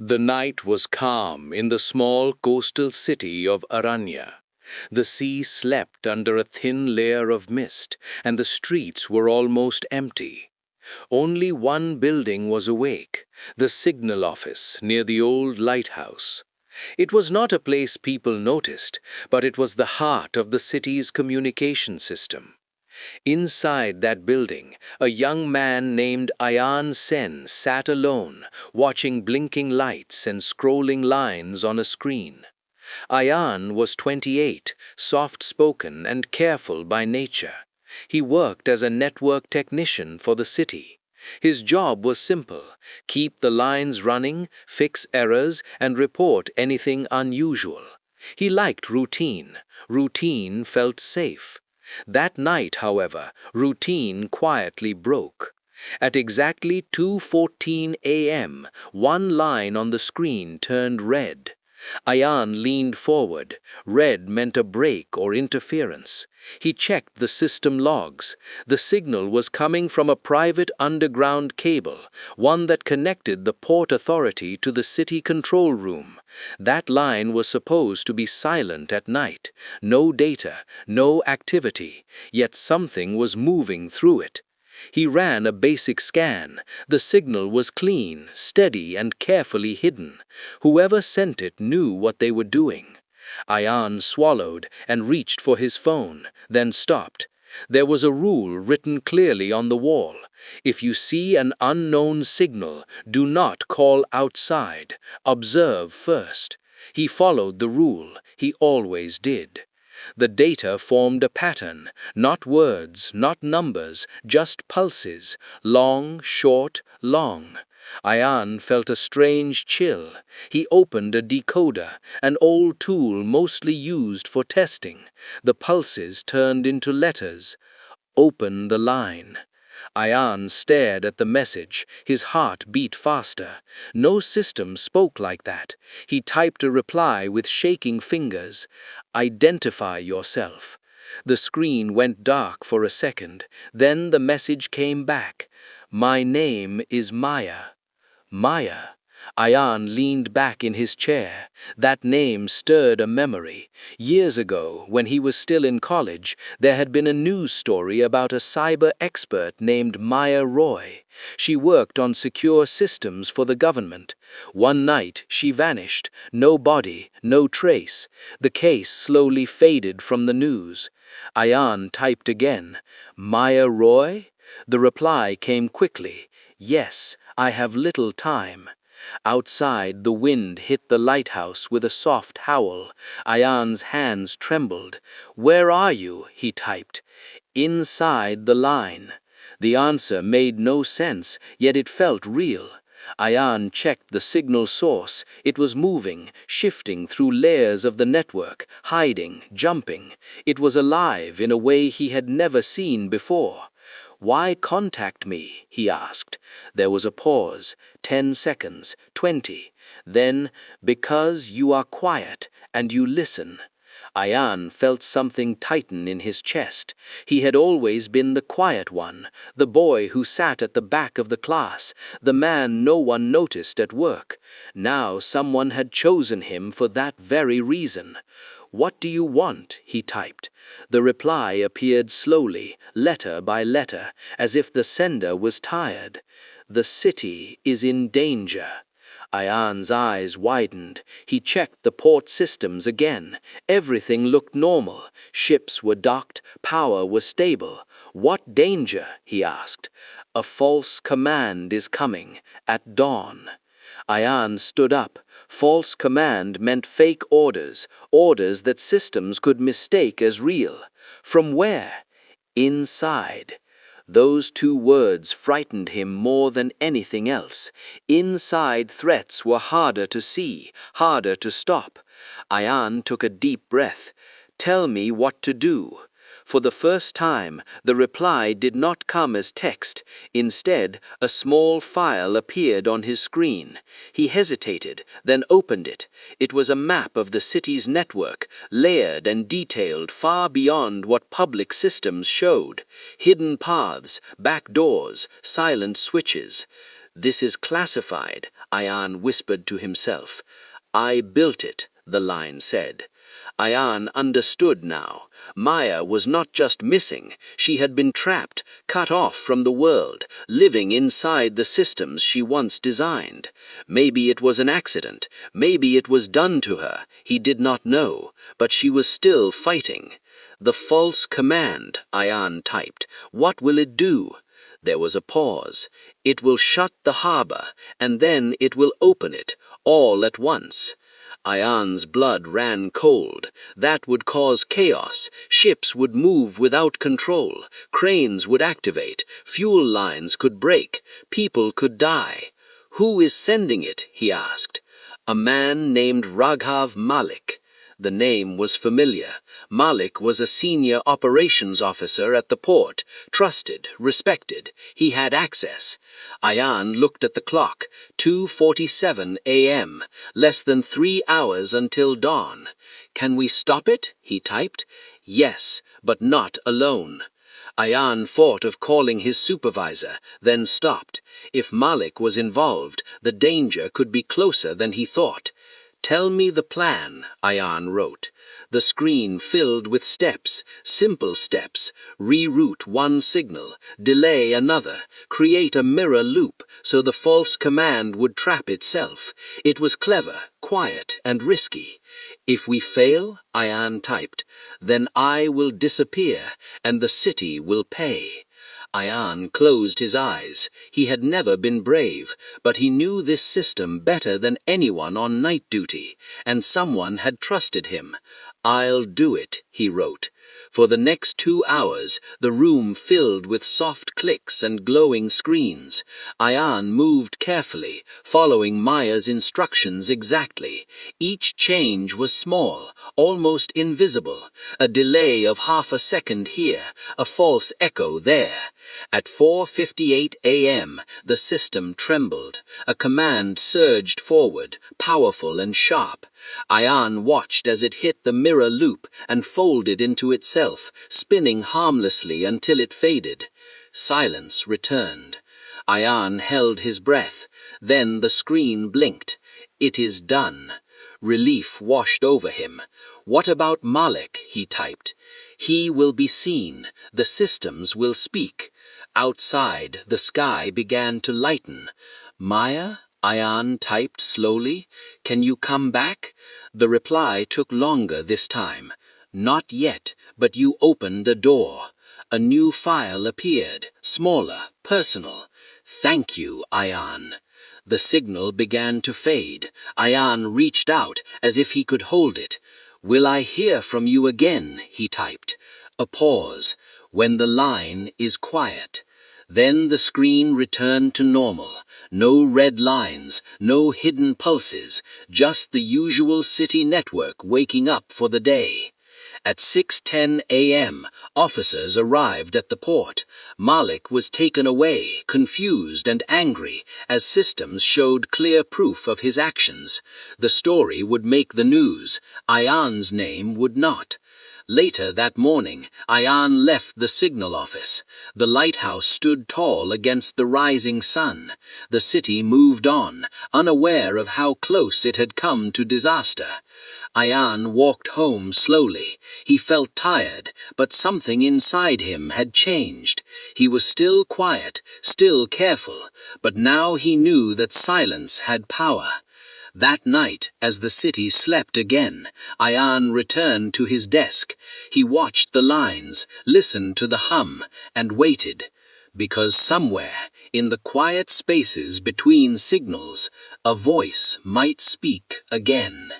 The night was calm in the small coastal city of Aranya. The sea slept under a thin layer of mist, and the streets were almost empty. Only one building was awake, the signal office near the old lighthouse. It was not a place people noticed, but it was the heart of the city's communication system. Inside that building, a young man named Ayaan Sen sat alone, watching blinking lights and scrolling lines on a screen. Ayaan was 28, soft-spoken and careful by nature. He worked as a network technician for the city. His job was simple: keep the lines running, fix errors, and report anything unusual. He liked routine. Routine felt safe. That night, however, routine quietly broke. At exactly 2:14 a.m., one line on the screen turned red. Ayaan leaned forward. Red meant a break or interference. He checked the system logs. The signal was coming from a private underground cable, one that connected the Port Authority to the city control room. That line was supposed to be silent at night. No data, no activity, yet something was moving through it. He ran a basic scan. The signal was clean, steady, and carefully hidden. Whoever sent it knew what they were doing. Ayaan swallowed and reached for his phone, then stopped. There was a rule written clearly on the wall. If you see an unknown signal, do not call outside. Observe first. He followed the rule. He always did. The data formed a pattern, not words, not numbers, just pulses, long, short, long. Ayaan felt a strange chill. He opened a decoder, an old tool mostly used for testing. The pulses turned into letters. Open the line. Ayaan stared at the message. His heart beat faster. No system spoke like that. He typed a reply with shaking fingers. Identify yourself. The screen went dark for a second. Then the message came back. My name is Maya. Maya. Ayaan leaned back in his chair. That name stirred a memory. Years ago, when he was still in college, there had been a news story about a cyber expert named Maya Roy. She worked on secure systems for the government. One night, she vanished. No body, no trace. The case slowly faded from the news. Ayaan typed again. Maya Roy? The reply came quickly. Yes, I have little time. Outside, the wind hit the lighthouse with a soft howl. Ayaan's hands trembled. Where are you? He typed. Inside the line. The answer made no sense, yet it felt real. Ayaan checked the signal source. It was moving, shifting through layers of the network, hiding, jumping. It was alive in a way he had never seen before. Why contact me? He asked. There was a pause, 10 seconds, 20. Then, because you are quiet and you listen. Ayaan felt something tighten in his chest. He had always been the quiet one, the boy who sat at the back of the class, the man no one noticed at work. Now someone had chosen him for that very reason. What do you want? He typed. The reply appeared slowly, letter by letter, as if the sender was tired. The city is in danger. Ayaan's eyes widened. He checked the port systems again. Everything looked normal. Ships were docked. Power was stable. What danger? He asked. A false command is coming at dawn. Ayaan stood up. False command meant fake orders, orders that systems could mistake as real. From where? Inside. Those two words frightened him more than anything else. Inside threats were harder to see, harder to stop. Ayaan took a deep breath. Tell me what to do. For the first time, the reply did not come as text. Instead, a small file appeared on his screen. He hesitated, then opened it. It was a map of the city's network, layered and detailed far beyond what public systems showed. Hidden paths, back doors, silent switches. "This is classified," Ayaan whispered to himself. "I built it," the line said. Ayaan understood now. Maya was not just missing, she had been trapped, cut off from the world, living inside the systems she once designed. Maybe it was an accident, maybe it was done to her, he did not know, but she was still fighting. "The false command," Ayaan typed. "What will it do?" There was a pause. "It will shut the harbor, and then it will open it, all at once." Ayaan's blood ran cold. That would cause chaos. Ships would move without control. Cranes would activate. Fuel lines could break. People could die. "Who is sending it?" he asked. "A man named Raghav Malik." The name was familiar. Malik was a senior operations officer at the port, trusted, respected. He had access. Ayaan looked at the clock. 2:47 a.m. Less than 3 hours until dawn. "Can we stop it?" he typed. "Yes, but not alone." Ayaan thought of calling his supervisor, then stopped. If Malik was involved, the danger could be closer than he thought. "Tell me the plan," Ayaan wrote. The screen filled with steps, simple steps. Reroute one signal, delay another, create a mirror loop so the false command would trap itself. It was clever, quiet, and risky. "If we fail," Ayaan typed, "then I will disappear, and the city will pay." Ayaan closed his eyes. He had never been brave, but he knew this system better than anyone on night duty, and someone had trusted him. "I'll do it," he wrote. For the next 2 hours, the room filled with soft clicks and glowing screens. Ayaan moved carefully, following Maya's instructions exactly. Each change was small, almost invisible. A delay of half a second here, a false echo there. At 4:58 a.m., the system trembled. A command surged forward, powerful and sharp. Ayaan watched as it hit the mirror loop and folded into itself, spinning harmlessly until it faded. Silence returned. Ayaan held his breath. Then the screen blinked. "It is done." Relief washed over him. "What about Malik?" he typed. "He will be seen. The systems will speak." Outside, the sky began to lighten. "Maya?" Ayaan typed slowly. "Can you come back?" The reply took longer this time. "Not yet, but you opened a door." A new file appeared, smaller, personal. "Thank you, Ayaan." The signal began to fade. Ayaan reached out as if he could hold it. "Will I hear from you again?" he typed. A pause. "When the line is quiet." Then the screen returned to normal. No red lines, no hidden pulses, just the usual city network waking up for the day. At 6:10 a.m., officers arrived at the port. Malik was taken away, confused and angry, as systems showed clear proof of his actions. The story would make the news. Ayaan's name would not. Later that morning, Ayaan left the signal office. The lighthouse stood tall against the rising sun. The city moved on, unaware of how close it had come to disaster. Ayaan walked home slowly. He felt tired, but something inside him had changed. He was still quiet, still careful, but now he knew that silence had power. That night, as the city slept again, Ayaan returned to his desk. He watched the lines, listened to the hum, and waited. Because somewhere, in the quiet spaces between signals, a voice might speak again.